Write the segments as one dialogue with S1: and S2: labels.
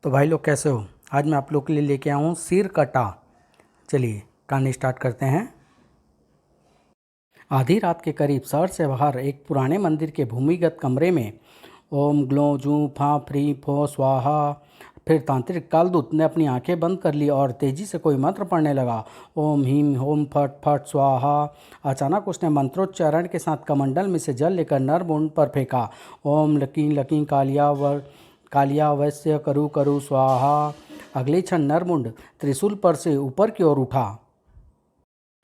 S1: तो भाई लोग कैसे हो। आज मैं आप लोग के लिए लेके आया हूँ सिर कटा। चलिए कहानी स्टार्ट करते हैं। आधी रात के करीब शहर से बाहर एक पुराने मंदिर के भूमिगत कमरे में ओम ग्लो जू फा फ्री फो स्वाहा। फिर तांत्रिक कालदूत ने अपनी आंखें बंद कर ली और तेजी से कोई मंत्र पढ़ने लगा। ओम हीम होम फट फट स्वाहा। अचानक उसने मंत्रोच्चारण के साथ कमंडल में से जल लेकर नरमुंड पर फेंका। ओम लकी लकी कालिया वैश्य करु करु स्वाहा। अगले क्षण नरमुंड त्रिशूल पर से ऊपर की ओर उठा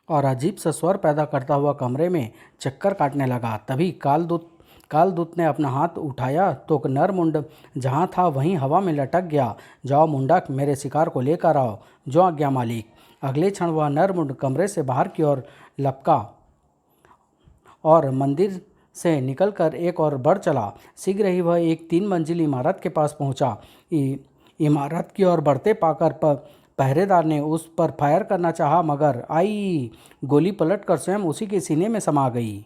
S1: और अजीब सा स्वर पैदा करता हुआ कमरे में चक्कर काटने लगा। तभी कालदूत ने अपना हाथ उठाया तो नरमुंड जहाँ था वहीं हवा में लटक गया। जाओ मुंडक, मेरे शिकार को लेकर आओ। जो आज्ञा मालिक। अगले क्षण वह नरमुंड कमरे से बाहर की ओर लपका और मंदिर से निकलकर एक और बढ़ चला। शीघ्र ही वह एक 3 मंजिली इमारत के पास पहुंचा। इमारत की ओर बढ़ते पाकर पहरेदार ने उस पर फायर करना चाहा, मगर आई गोली पलटकर स्वयं उसी के सीने में समा गई।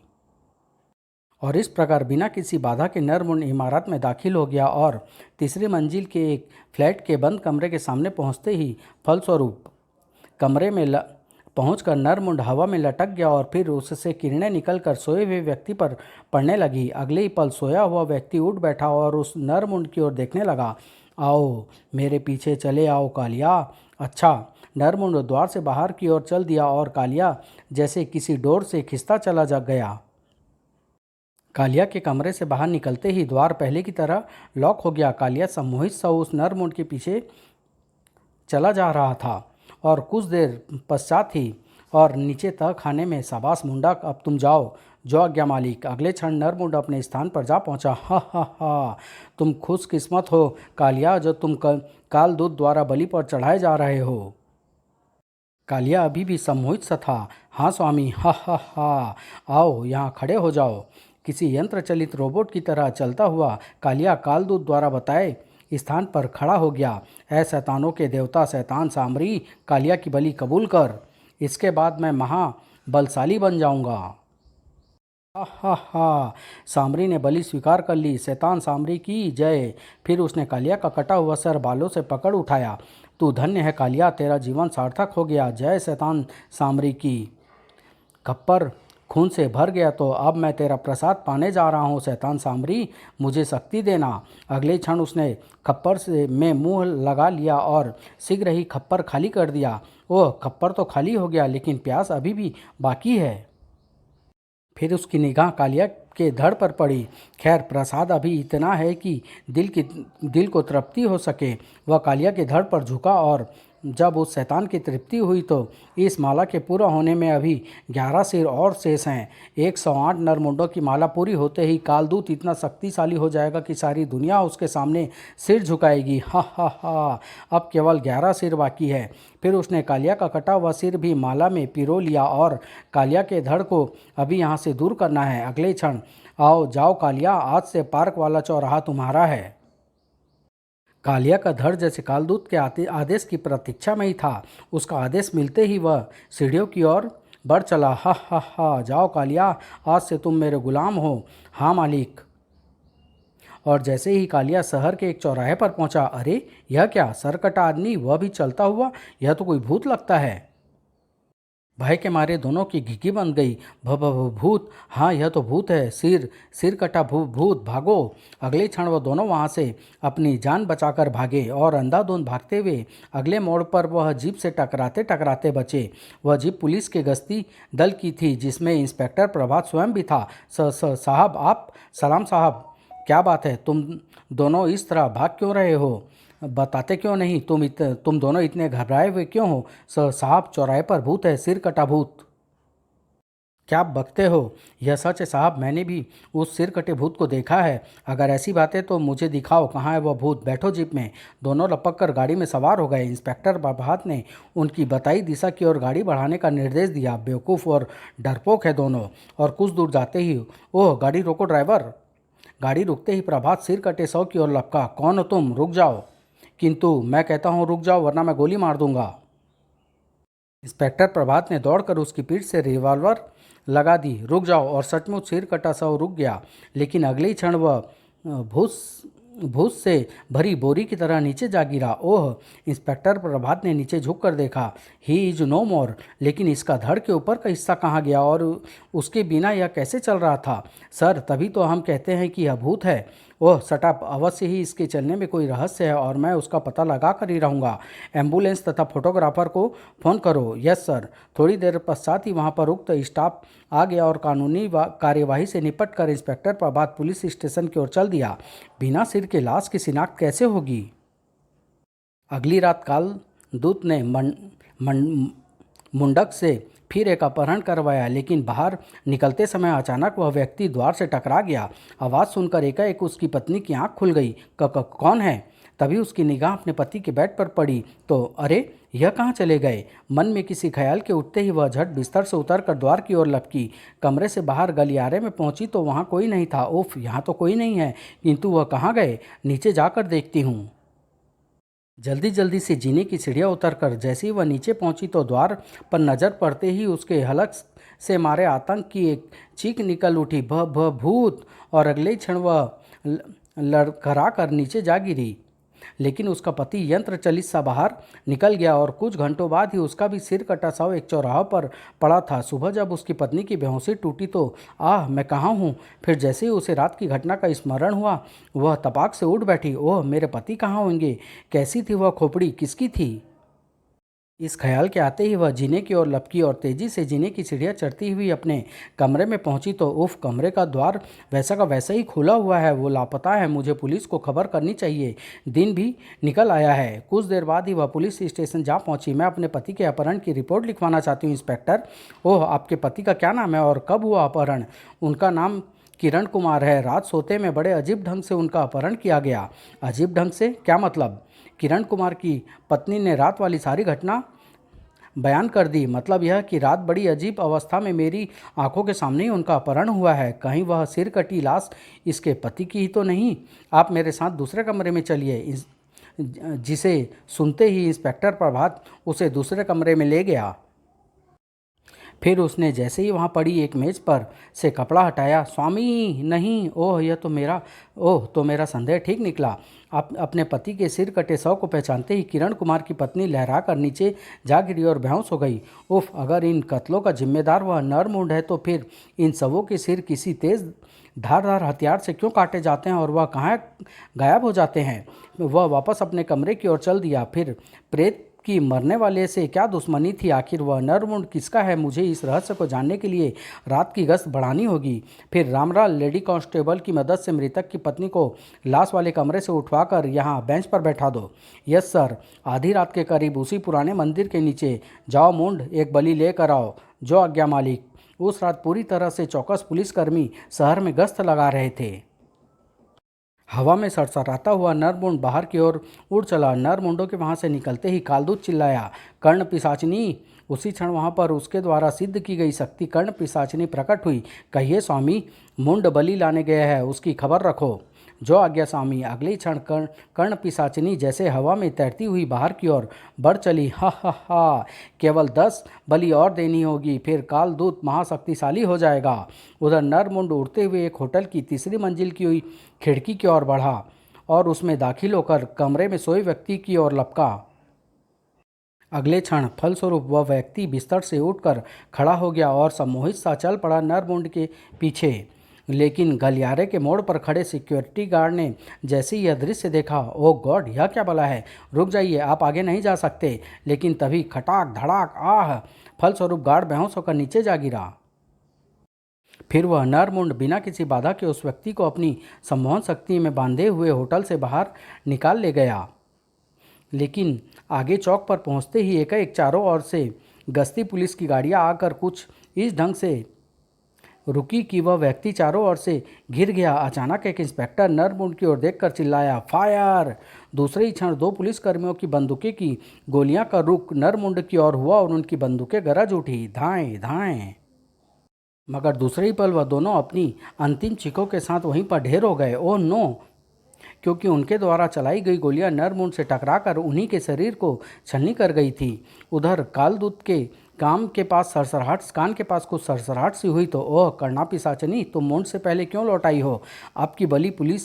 S1: और इस प्रकार बिना किसी बाधा के नरमुंड इमारत में दाखिल हो गया और तीसरी मंजिल के एक फ्लैट के बंद कमरे के सामने पहुंचते ही फलस्वरूप कमरे में पहुंचकर नरमुंड हवा में लटक गया और फिर उससे किरणें निकलकर सोए हुए व्यक्ति पर पड़ने लगी। अगले ही पल सोया हुआ व्यक्ति उठ बैठा और उस नरमुंड की ओर देखने लगा। आओ मेरे पीछे चले आओ कालिया। अच्छा। नरमुंड द्वार से बाहर की ओर चल दिया और कालिया जैसे किसी डोर से खिंचता चला जा गया। कालिया के कमरे से बाहर निकलते ही द्वार पहले की तरह लॉक हो गया। कालिया सम्मोहित सा उस नरमुंड के पीछे चला जा रहा था और कुछ देर पश्चात ही और नीचे तक खाने में शाबाश मुंडक, अब तुम जाओ। जो आज्ञा मालिक। अगले क्षण नरमुंड अपने स्थान पर जा पहुंचा। हा हा हा। तुम खुशकिस्मत हो कालिया, जो तुम कालदूत द्वारा बलि पर चढ़ाए जा रहे हो। कालिया अभी भी सम्मोहित सा था। हाँ स्वामी। हा हा हा। आओ यहाँ खड़े हो जाओ। किसी यंत्र चलित रोबोट की तरह चलता हुआ कालिया कालदूत द्वारा बताए स्थान पर खड़ा हो गया। ऐ शैतानों के देवता शैतान सामरी, कालिया की बलि कबूल कर। इसके बाद मैं महाबलशाली बन जाऊंगा। हा हा हा। सामरी ने बलि स्वीकार कर ली। शैतान सामरी की जय। फिर उसने कालिया का कटा हुआ सर बालों से पकड़ उठाया। तू धन्य है कालिया, तेरा जीवन सार्थक हो गया। जय शैतान सामरी की। खप्पर खून से भर गया तो अब मैं तेरा प्रसाद पाने जा रहा हूँ शैतान सामरी, मुझे शक्ति देना। अगले क्षण उसने खप्पर से में मुंह लगा लिया और शीघ्र ही खप्पर खाली कर दिया। ओह, खप्पर तो खाली हो गया, लेकिन प्यास अभी भी बाकी है। फिर उसकी निगाह कालिया के धड़ पर पड़ी। खैर, प्रसाद अभी इतना है कि दिल को तृप्ति हो सके। वह कालिया के धड़ पर झुका और जब उस शैतान की तृप्ति हुई तो इस माला के पूरा होने में अभी 11 सिर और शेष हैं। 108 नरमुंडों की माला पूरी होते ही कालदूत इतना शक्तिशाली हो जाएगा कि सारी दुनिया उसके सामने सिर झुकाएगी। हा हा हा। अब केवल 11 सिर बाकी है। फिर उसने कालिया का कटा हुआ सिर भी माला में पिरो लिया और कालिया के धड़ को अभी यहाँ से दूर करना है। अगले क्षण आओ जाओ कालिया, आज से पार्क वाला चौराहा तुम्हारा है। कालिया का धड़ जैसे कालदूत के आदेश की प्रतीक्षा में ही था। उसका आदेश मिलते ही वह सीढ़ियों की ओर बढ़ चला। हा हा हा। जाओ कालिया, आज से तुम मेरे गुलाम हो। हाँ मालिक। और जैसे ही कालिया शहर के एक चौराहे पर पहुंचा, अरे यह क्या, सरकटा आदमी, वह भी चलता हुआ। यह तो कोई भूत लगता है। भय के मारे दोनों की घिघी बन गई। भूत, हाँ यह तो भूत है। सिर कटा भूत, भागो। अगले क्षण वह दोनों वहाँ से अपनी जान बचाकर भागे और अंधाधुंध भागते हुए अगले मोड़ पर वह जीप से टकराते टकराते बचे। वह जीप पुलिस के गश्ती दल की थी, जिसमें इंस्पेक्टर प्रभात स्वयं भी था। साहब आप, सलाम साहब, क्या बात है, तुम दोनों इस तरह भाग क्यों रहे हो? बताते क्यों नहीं? तुम दोनों इतने घबराए हुए क्यों हो? साहब, चौराहे पर भूत है, सिर कटा भूत। क्या आप बकते हो? यह सच है साहब, मैंने भी उस सिर कटे भूत को देखा है। अगर ऐसी बात है तो मुझे दिखाओ, कहाँ है वह भूत? बैठो जीप में। दोनों लपक कर गाड़ी में सवार हो गए। इंस्पेक्टर प्रभात ने उनकी बताई दिशा की ओर गाड़ी बढ़ाने का निर्देश दिया। बेवकूफ़ और डरपोक है दोनों। और कुछ दूर जाते ही, ओह गाड़ी रोको ड्राइवर। गाड़ी रुकते ही प्रभात सिर कटे सौ की ओर लपका। कौन हो तुम? रुक जाओ। किंतु मैं कहता हूँ रुक जाओ, वरना मैं गोली मार दूंगा। इंस्पेक्टर प्रभात ने दौड़कर उसकी पीठ से रिवॉल्वर लगा दी। रुक जाओ। और सचमुच सिर कटा सौ रुक गया, लेकिन अगले ही क्षण वह भूत भूत से भरी बोरी की तरह नीचे जा गिरा। ओह! इंस्पेक्टर प्रभात ने नीचे झुक कर देखा। ही इज नो मोर। लेकिन इसका धड़ के ऊपर का हिस्सा कहाँ गया और उसके बिना यह कैसे चल रहा था? सर, तभी तो हम कहते हैं कि यह भूत है। ओह सटअप! अवश्य ही इसके चलने में कोई रहस्य है और मैं उसका पता लगा कर ही रहूँगा। एम्बुलेंस तथा फोटोग्राफर को फ़ोन करो। Yes sir. थोड़ी देर पश्चात ही वहाँ पर उक्त स्टाफ आ गया और कानूनी कार्यवाही से निपट कर इंस्पेक्टर प्रभात पुलिस स्टेशन की ओर चल दिया। बिना सिर के लाश की शिनाख्त कैसे होगी? अगली रात काल दूत ने मुंडक से फिर एक अपहरण करवाया, लेकिन बाहर निकलते समय अचानक वह व्यक्ति द्वार से टकरा गया। आवाज़ सुनकर एकाएक उसकी पत्नी की आंख खुल गई। कौन है? तभी उसकी निगाह अपने पति के बेड पर पड़ी तो अरे, यह कहाँ चले गए? मन में किसी ख्याल के उठते ही वह झट बिस्तर से उतरकर द्वार की ओर लपकी। कमरे से बाहर गलियारे में पहुंची तो वहाँ कोई नहीं था। उफ, यहाँ तो कोई नहीं है, किंतु वह कहाँ गए? नीचे जाकर देखती हूँ। जल्दी जल्दी से जीने की सीढ़ियाँ उतरकर जैसे ही वह नीचे पहुंची तो द्वार पर नजर पड़ते ही उसके हलक से मारे आतंक की एक चीख निकल उठी, भ भ भूत! और अगले ही क्षण वह लड़खड़ा कर नीचे जा गिरी। लेकिन उसका पति यंत्र चलित सा बाहर निकल गया और कुछ घंटों बाद ही उसका भी सिर कटा शव एक चौराहा पर पड़ा था। सुबह जब उसकी पत्नी की बेहोशी टूटी तो आह, मैं कहाँ हूँ? फिर जैसे ही उसे रात की घटना का स्मरण हुआ, वह तपाक से उठ बैठी। ओह, मेरे पति कहाँ होंगे? कैसी थी वह खोपड़ी? किसकी थी? इस ख्याल के आते ही वह जीने की ओर लपकी और तेजी से जीने की सीढ़ियाँ चढ़ती हुई अपने कमरे में पहुंची तो उफ, कमरे का द्वार वैसा का वैसा ही खुला हुआ है। वो लापता है, मुझे पुलिस को खबर करनी चाहिए। दिन भी निकल आया है। कुछ देर बाद ही वह पुलिस स्टेशन जा पहुंची। मैं अपने पति के अपहरण की रिपोर्ट लिखवाना चाहती हूँ इंस्पेक्टर। ओह, आपके पति का क्या नाम है और कब हुआ अपहरण? उनका नाम किरण कुमार है। रात सोते में बड़े अजीब ढंग से उनका अपहरण किया गया। अजीब ढंग से क्या मतलब? किरण कुमार की पत्नी ने रात वाली सारी घटना बयान कर दी। मतलब यह कि रात बड़ी अजीब अवस्था में मेरी आंखों के सामने ही उनका अपहरण हुआ है। कहीं वह सिर कटी लाश इसके पति की ही तो नहीं? आप मेरे साथ दूसरे कमरे में चलिए। जिसे सुनते ही इंस्पेक्टर प्रभात उसे दूसरे कमरे में ले गया। फिर उसने जैसे ही वहाँ पड़ी एक मेज पर से कपड़ा हटाया। स्वामी नहीं! ओह, तो मेरा संदेह ठीक निकला। आप अपने पति के सिर कटे शव को पहचानते ही किरण कुमार की पत्नी लहरा कर नीचे जा गिरी और बेहोश हो गई। उफ, अगर इन कत्लों का जिम्मेदार वह नरमुंड है तो फिर इन सबों के सिर किसी तेज धारदार हथियार से क्यों काटे जाते हैं और वह कहाँ गायब हो जाते हैं? वह वापस अपने कमरे की ओर चल दिया। फिर प्रेत कि मरने वाले से क्या दुश्मनी थी? आखिर वह नरमुंड किसका है? मुझे इस रहस्य को जानने के लिए रात की गश्त बढ़ानी होगी। फिर रामलाल लेडी कांस्टेबल की मदद से मृतक की पत्नी को लाश वाले कमरे से उठवाकर यहाँ बेंच पर बैठा दो। Yes sir. आधी रात के करीब उसी पुराने मंदिर के नीचे जाओ मुंड, एक बलि लेकर आओ। जो आज्ञा मालिक। उस रात पूरी तरह से चौकस पुलिसकर्मी शहर में गश्त लगा रहे थे। हवा में सरसराता हुआ नरमुंड बाहर की ओर उड़ चला। नरमुंडों के वहां से निकलते ही कालदूत चिल्लाया, कर्ण पिशाचिनी! उसी क्षण वहां पर उसके द्वारा सिद्ध की गई शक्ति कर्ण पिशाचिनी प्रकट हुई। कहिए स्वामी, मुंड बलि लाने गया है, उसकी खबर रखो। जो आज्ञा स्वामी। अगले ही क्षण कर्ण पिशाचिनी जैसे हवा में तैरती हुई बाहर की ओर बढ़ चली। हा हा हा! केवल 10 बलि और देनी होगी, फिर कालदूत महाशक्तिशाली हो जाएगा। उधर नरमुंड उड़ते हुए एक होटल की तीसरी मंजिल की हुई खिड़की की ओर बढ़ा और उसमें दाखिल होकर कमरे में सोए व्यक्ति की ओर लपका। अगले क्षण फलस्वरूप वह व्यक्ति बिस्तर से उठकर खड़ा हो गया और सम्मोहित सा चल पड़ा नरमुंड के पीछे। लेकिन गलियारे के मोड़ पर खड़े सिक्योरिटी गार्ड ने जैसे ही यह दृश्य देखा, ओह गॉड, यह क्या भला है? रुक जाइए, आप आगे नहीं जा सकते। लेकिन तभी खटाक धड़ाक, आह! फलस्वरूप गार्ड बेहोश होकर नीचे जा गिरा। फिर वह नरमुंड बिना किसी बाधा के उस व्यक्ति को अपनी सम्मोहन शक्ति में बांधे हुए होटल से बाहर निकाल ले गया। लेकिन आगे चौक पर पहुंचते ही एकाएक चारों ओर से गश्ती पुलिस की गाड़ियां आकर कुछ इस ढंग से रुकी कि वह व्यक्ति चारों ओर से घिर गया। अचानक एक इंस्पेक्टर नरमुंड की ओर देखकर चिल्लाया, फायर! दूसरे ही क्षण 2 पुलिसकर्मियों की बंदूकें की गोलियां का रुख नरमुंड की ओर हुआ और उनकी बंदूकें गरज उठी, धाएं धाएं। मगर दूसरे ही पल वह दोनों अपनी अंतिम चीखों के साथ वहीं पर ढेर हो गए। Oh no! क्योंकि उनके द्वारा चलाई गई गोलियां नरमुंड से टकराकर उन्हीं के शरीर को छलनी कर गई थी। उधर कालदूत के कान के पास कुछ सरसराहट सी हुई तो ओह कर्णा पिशाचनी, तुम मुंड से पहले क्यों लौट आई हो? आपकी बलि पुलिस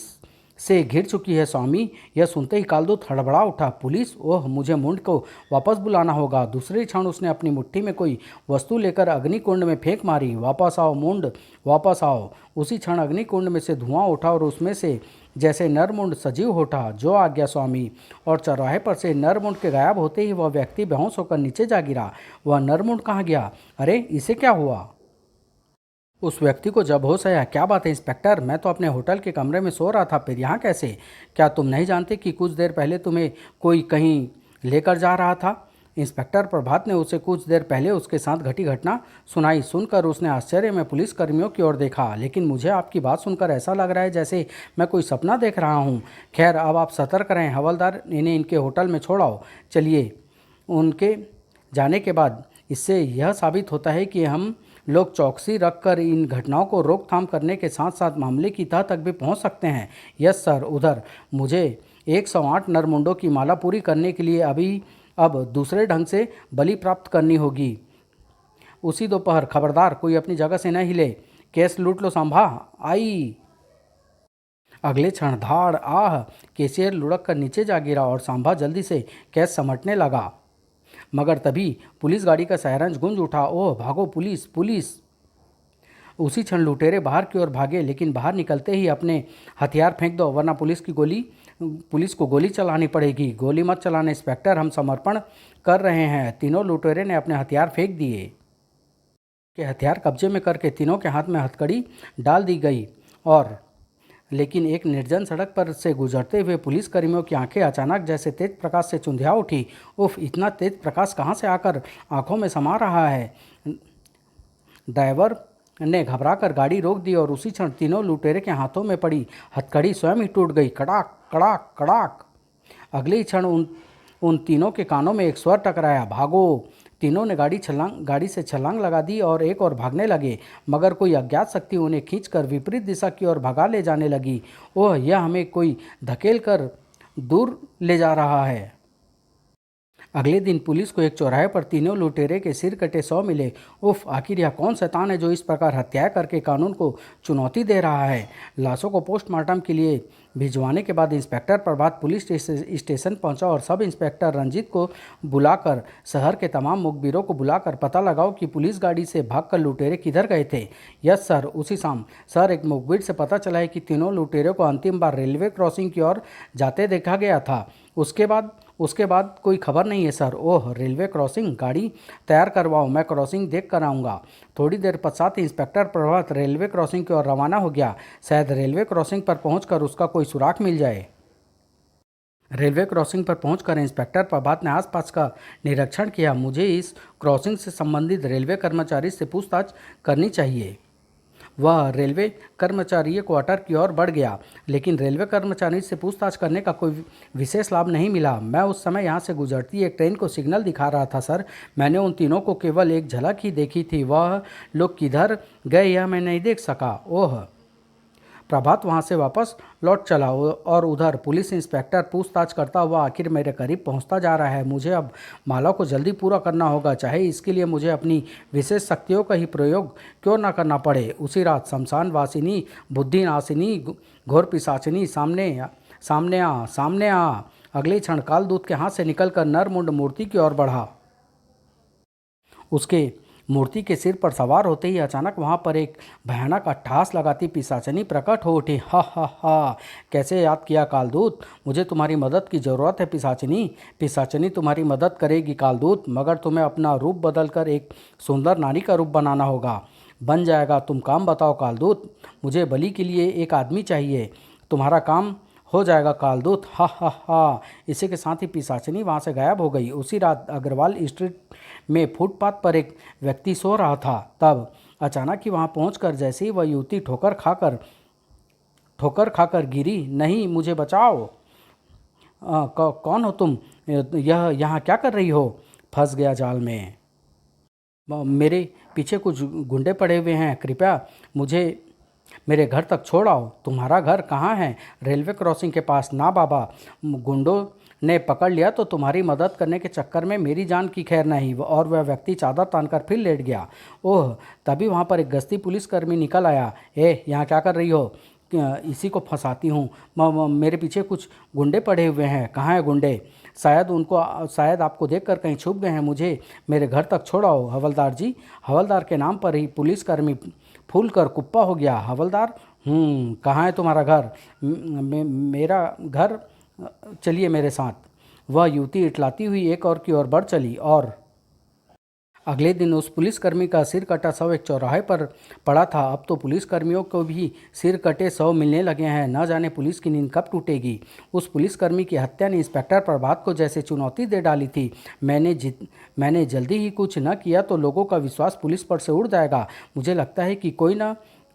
S1: से घिर चुकी है स्वामी। यह सुनते ही कालदूत हड़बड़ा उठा। पुलिस? ओह, मुझे मुंड को वापस बुलाना होगा। दूसरे क्षण उसने अपनी मुट्ठी में कोई वस्तु लेकर अग्निकुंड में फेंक मारी। वापस आओ मुंड, वापस आओ। उसी क्षण अग्निकुंड में से धुआं उठा और उसमें से जैसे नरमुंड सजीव उठा। जो आज्ञा स्वामी। और चौराहे पर से नरमुंड के गायब होते ही वह व्यक्ति बेहोश होकर नीचे जा गिरा। वह नरमुंड कहाँ गया? अरे, इसे क्या हुआ? उस व्यक्ति को जब होश आया, क्या बात है इंस्पेक्टर, मैं तो अपने होटल के कमरे में सो रहा था, फिर यहाँ कैसे? क्या तुम नहीं जानते कि कुछ देर पहले तुम्हें कोई कहीं लेकर जा रहा था? इंस्पेक्टर प्रभात ने उसे कुछ देर पहले उसके साथ घटी घटना सुनाई। सुनकर उसने आश्चर्य में पुलिसकर्मियों की ओर देखा। लेकिन मुझे आपकी बात सुनकर ऐसा लग रहा है जैसे मैं कोई सपना देख रहा हूँ। खैर, अब आप सतर्क रहें। हवलदार, इन्हें इनके होटल में छोड़ाओ। चलिए। उनके जाने के बाद इससे यह साबित होता है कि हम लोग चौकसी रखकर इन घटनाओं को रोकथाम करने के साथ साथ मामले की तह तक भी पहुंच सकते हैं। Yes sir. उधर मुझे 108 नरमुंडों की माला पूरी करने के लिए अब दूसरे ढंग से बलि प्राप्त करनी होगी। उसी दोपहर। खबरदार, कोई अपनी जगह से न हिले। केस लूट लो सांभा। आई। अगले क्षण धाड़ आह, कैशियर लुढ़क कर नीचे जा गिरा और सांभा जल्दी से केस समेटने लगा। मगर तभी पुलिस गाड़ी का सायरन गूंज उठा। ओह, भागो पुलिस, पुलिस! उसी क्षण लुटेरे बाहर की ओर भागे, लेकिन बाहर निकलते ही अपने हथियार फेंक दो, वरना पुलिस को गोली चलानी पड़ेगी। गोली मत चलाने इंस्पेक्टर, हम समर्पण कर रहे हैं। तीनों लुटेरे ने अपने हथियार फेंक दिए। के हथियार कब्जे में करके तीनों के हाथ में हथकड़ी डाल दी गई और लेकिन एक निर्जन सड़क पर से गुजरते हुए पुलिसकर्मियों की आंखें अचानक जैसे तेज प्रकाश से चुंधिया उठी। उफ, इतना तेज प्रकाश कहाँ से आकर आंखों में समा रहा है? ड्राइवर ने घबराकर गाड़ी रोक दी और उसी क्षण तीनों लुटेरे के हाथों में पड़ी हथकड़ी स्वयं ही टूट गई। कड़ाक कड़ाक कड़ाक। अगले ही क्षण उन तीनों के कानों में एक स्वर टकराया, भागो! तीनों ने गाड़ी से छलांग लगा दी और एक और भागने लगे, मगर कोई अज्ञात शक्ति उन्हें खींचकर विपरीत दिशा की ओर भगा ले जाने लगी। ओह, यह हमें कोई धकेल कर दूर ले जा रहा है। अगले दिन पुलिस को एक चौराहे पर तीनों लुटेरे के सिर कटे 100 मिले। उफ, आखिर यह कौन शैतान है जो इस प्रकार हत्याएं करके कानून को चुनौती दे रहा है? लाशों को पोस्टमार्टम के लिए भिजवाने के बाद इंस्पेक्टर प्रभात पुलिस स्टेशन पहुंचा और सब इंस्पेक्टर रंजीत को बुलाकर शहर के तमाम मुखबिरों को बुलाकर पता लगाओ कि पुलिस गाड़ी से भागकर लुटेरे किधर गए थे। Yes sir. उसी शाम सर, एक मुखबिर से पता चला है कि तीनों लुटेरों को अंतिम बार रेलवे क्रॉसिंग की ओर जाते देखा गया था। उसके बाद कोई खबर नहीं है सर। ओह, रेलवे क्रॉसिंग? गाड़ी तैयार करवाओ, मैं क्रॉसिंग देख कर आऊँगा। थोड़ी देर पश्चात इंस्पेक्टर प्रभात रेलवे क्रॉसिंग की ओर रवाना हो गया। शायद रेलवे क्रॉसिंग पर पहुंचकर उसका कोई सुराग मिल जाए। रेलवे क्रॉसिंग पर पहुंचकर इंस्पेक्टर प्रभात ने आसपास का निरीक्षण किया। मुझे इस क्रॉसिंग से संबंधित रेलवे कर्मचारी से पूछताछ करनी चाहिए। वह रेलवे कर्मचारी क्वार्टर की ओर बढ़ गया, लेकिन रेलवे कर्मचारी से पूछताछ करने का कोई विशेष लाभ नहीं मिला। मैं उस समय यहाँ से गुजरती एक ट्रेन को सिग्नल दिखा रहा था सर। मैंने उन तीनों को केवल एक झलक ही देखी थी। वह लोग किधर गए यह मैं नहीं देख सका। ओह! प्रभात वहाँ से वापस लौट चला और उधर पुलिस इंस्पेक्टर पूछताछ करता हुआ आखिर मेरे करीब पहुँचता जा रहा है। मुझे अब माला को जल्दी पूरा करना होगा, चाहे इसके लिए मुझे अपनी विशेष शक्तियों का ही प्रयोग क्यों न करना पड़े। उसी रात शमशान वासिनी, बुद्धि नासिनी, घोर पिशाचिनी, सामने आ। अगले क्षण कालदूत के हाथ से निकलकर नरमुंड मूर्ति की ओर बढ़ा। उसके मूर्ति के सिर पर सवार होते ही अचानक वहां पर एक भयानक अट्टहास लगाती पिशाचनी प्रकट हो उठी। हा हा हा! कैसे याद किया कालदूत? मुझे तुम्हारी मदद की ज़रूरत है पिशाचनी। पिशाचनी तुम्हारी मदद करेगी कालदूत, मगर तुम्हें अपना रूप बदलकर एक सुंदर नारी का रूप बनाना होगा। बन जाएगा। तुम काम बताओ कालदूत। मुझे बलि के लिए एक आदमी चाहिए। तुम्हारा काम हो जाएगा कालदूत। हा हा हा! इसी के साथ ही पिशाचिनी वहाँ से गायब हो गई। उसी रात अग्रवाल स्ट्रीट में फुटपाथ पर एक व्यक्ति सो रहा था। तब अचानक ही वहाँ पहुंचकर जैसे ही वह युवती ठोकर खाकर गिरी। नहीं, मुझे बचाओ। कौन हो तुम? यह यहाँ क्या कर रही हो? फंस गया जाल में। मेरे पीछे कुछ गुंडे पड़े हुए हैं, कृपया मुझे मेरे घर तक छोड़ आओ। तुम्हारा घर कहाँ है? रेलवे क्रॉसिंग के पास। ना बाबा, गुंडों ने पकड़ लिया तो तुम्हारी मदद करने के चक्कर में मेरी जान की खैर नहीं। और वह व्यक्ति चादर तानकर फिर लेट गया। ओह! तभी वहाँ पर एक गश्ती पुलिसकर्मी निकल आया। यहाँ क्या कर रही हो? इसी को फंसाती हूँ। मेरे पीछे कुछ गुंडे पड़े हुए हैं। कहाँ है गुंडे? शायद आपको देखकर कहीं छुप गए हैं। मुझे मेरे घर तक छोड़ाओ हवलदार जी। हवलदार के नाम पर ही पुलिसकर्मी फूल कर कुप्पा हो गया। हवलदार? कहाँ है तुम्हारा घर? मेरा घर? चलिए मेरे साथ। वह युवती इटलाती हुई एक और की ओर बढ़ चली और अगले दिन उस पुलिसकर्मी का सिर कटा शव एक चौराहे पर पड़ा था। अब तो पुलिसकर्मियों को भी सिर कटे शव मिलने लगे हैं। न जाने पुलिस की नींद कब टूटेगी। उस पुलिसकर्मी की हत्या ने इंस्पेक्टर प्रभात को जैसे चुनौती दे डाली थी। मैंने जल्दी ही कुछ न किया तो लोगों का विश्वास पुलिस पर से उड़ जाएगा। मुझे लगता है कि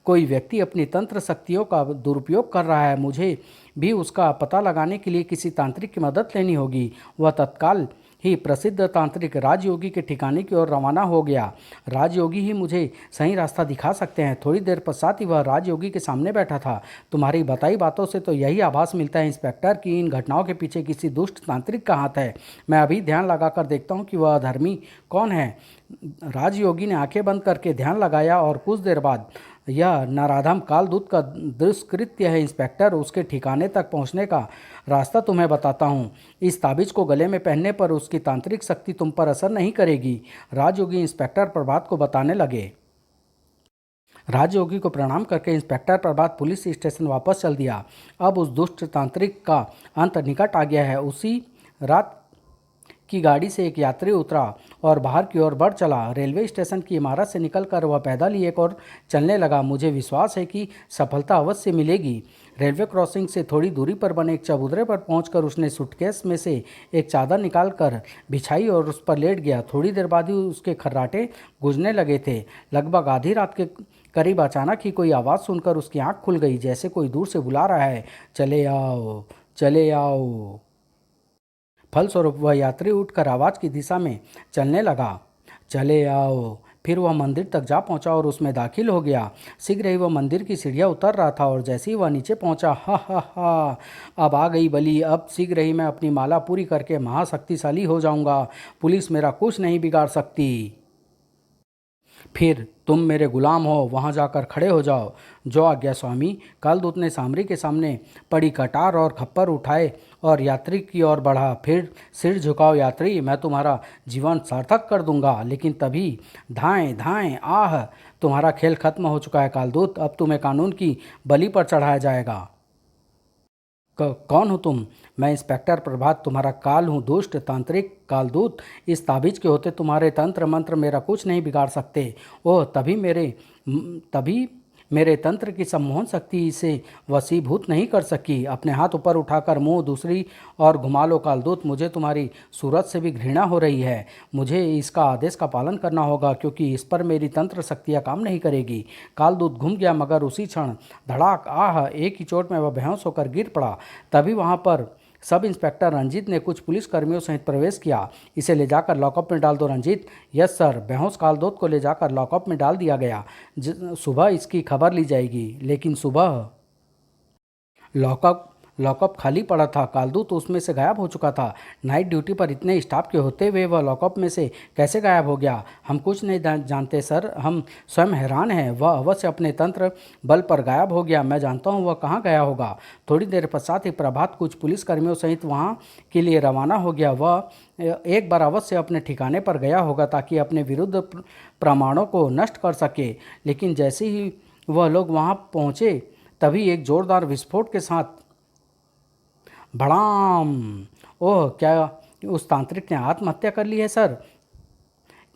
S1: कोई व्यक्ति अपनी तंत्र शक्तियों का दुरुपयोग कर रहा है। मुझे भी उसका पता लगाने के लिए किसी तांत्रिक की मदद लेनी होगी। वह तत्काल ही प्रसिद्ध तांत्रिक राजयोगी के ठिकाने की ओर रवाना हो गया। राजयोगी ही मुझे सही रास्ता दिखा सकते हैं। थोड़ी देर पश्चात ही वह राजयोगी के सामने बैठा था। तुम्हारी बताई बातों से तो यही आभास मिलता है इंस्पेक्टर कि इन घटनाओं के पीछे किसी दुष्ट तांत्रिक का हाथ है। मैं अभी ध्यान लगाकर देखता हूँ कि वह अधर्मी कौन है। राजयोगी ने आंखें बंद करके ध्यान लगाया और कुछ देर बाद, यह नराधम कालदूत का दुष्कृत्य है इंस्पेक्टर। उसके ठिकाने तक पहुंचने का रास्ता तुम्हें बताता हूं। इस ताबीज को गले में पहनने पर उसकी तांत्रिक शक्ति तुम पर असर नहीं करेगी। राजयोगी इंस्पेक्टर प्रभात को बताने लगे। राजयोगी को प्रणाम करके इंस्पेक्टर प्रभात पुलिस स्टेशन वापस चल दिया। अब उस दुष्ट तांत्रिक का अंत निकट आ गया है। उसी रात की गाड़ी से एक यात्री उतरा और बाहर की ओर बढ़ चला। रेलवे स्टेशन की इमारत से निकलकर वह पैदल ही एक और चलने लगा। मुझे विश्वास है कि सफलता अवश्य मिलेगी। रेलवे क्रॉसिंग से थोड़ी दूरी पर बने एक चबूतरे पर पहुंचकर उसने सूटकेस में से एक चादर निकालकर बिछाई और उस पर लेट गया। थोड़ी देर बाद ही उसके खर्राटे गूंजने लगे थे। लगभग आधी रात के करीब अचानक ही कोई आवाज़ सुनकर उसकी आंख खुल गई, जैसे कोई दूर से बुला रहा है, चले आओ, चले आओ। फलस्वरूप वह यात्री उठकर आवाज़ की दिशा में चलने लगा। चले आओ। फिर वह मंदिर तक जा पहुंचा और उसमें दाखिल हो गया। शीघ्र ही वह मंदिर की सीढ़ियां उतर रहा था और जैसे ही वह नीचे पहुंचा, हा हा हा, अब आ गई बली। अब शीघ्र ही मैं अपनी माला पूरी करके महाशक्तिशाली हो जाऊंगा। पुलिस मेरा कुछ नहीं बिगाड़ सकती। फिर तुम मेरे गुलाम हो, वहाँ जाकर खड़े हो जाओ। जो आज्ञा स्वामी। कालदूत ने सामरी के सामने पड़ी कटार और खप्पर उठाए और यात्री की ओर बढ़ा। फिर सिर झुकाओ यात्री, मैं तुम्हारा जीवन सार्थक कर दूंगा। लेकिन तभी धाएं धाएं आह, तुम्हारा खेल खत्म हो चुका है कालदूत। अब तुम्हें कानून की बलि पर चढ़ाया जाएगा। कौन हो तुम? मैं इंस्पेक्टर प्रभात, तुम्हारा काल हूँ, दुष्ट तांत्रिक कालदूत। इस ताबीज के होते तुम्हारे तंत्र मंत्र मेरा कुछ नहीं बिगाड़ सकते। ओह, तभी मेरे तंत्र की सम्मोहन शक्ति इसे वशीभूत नहीं कर सकी। अपने हाथ ऊपर उठाकर मुंह दूसरी और घुमा लो कालदूत। मुझे तुम्हारी सूरत से भी घृणा हो रही है। मुझे इसका आदेश का पालन करना होगा क्योंकि इस पर मेरी तंत्र शक्तियाँ काम नहीं करेगी। कालदूत घूम गया मगर उसी क्षण धड़ाक, आह, एक ही चोट में वह बेहोश होकर गिर पड़ा। तभी वहाँ पर सब इंस्पेक्टर रंजीत ने कुछ पुलिसकर्मियों सहित प्रवेश किया। इसे ले जाकर लॉकअप में डाल दो रंजीत। Yes sir. बेहोश कालदूत को ले जाकर लॉकअप में डाल दिया गया। सुबह इसकी खबर ली जाएगी। लेकिन सुबह लॉकअप खाली पड़ा था। कालदूत उसमें से गायब हो चुका था। नाइट ड्यूटी पर इतने स्टाफ के होते हुए वह लॉकअप में से कैसे गायब हो गया? हम कुछ नहीं जानते सर, हम स्वयं हैरान हैं। वह अवश्य अपने तंत्र बल पर गायब हो गया। मैं जानता हूँ वह कहाँ गया होगा। थोड़ी देर पश्चात ही प्रभात कुछ पुलिसकर्मियों सहित वहाँ के लिए रवाना हो गया। वह एक बार अवश्य अपने ठिकाने पर गया होगा ताकि अपने विरुद्ध प्रमाणों को नष्ट कर सके। लेकिन जैसे ही वह लोग वहाँ पहुँचे तभी एक जोरदार विस्फोट के साथ भड़ाम। ओह, क्या उस तांत्रिक ने आत्महत्या कर ली है सर?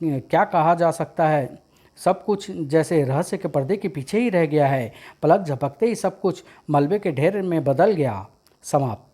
S1: क्या कहा जा सकता है? सब कुछ जैसे रहस्य के पर्दे के पीछे ही रह गया है। पलक झपकते ही सब कुछ मलबे के ढेर में बदल गया। समाप्त।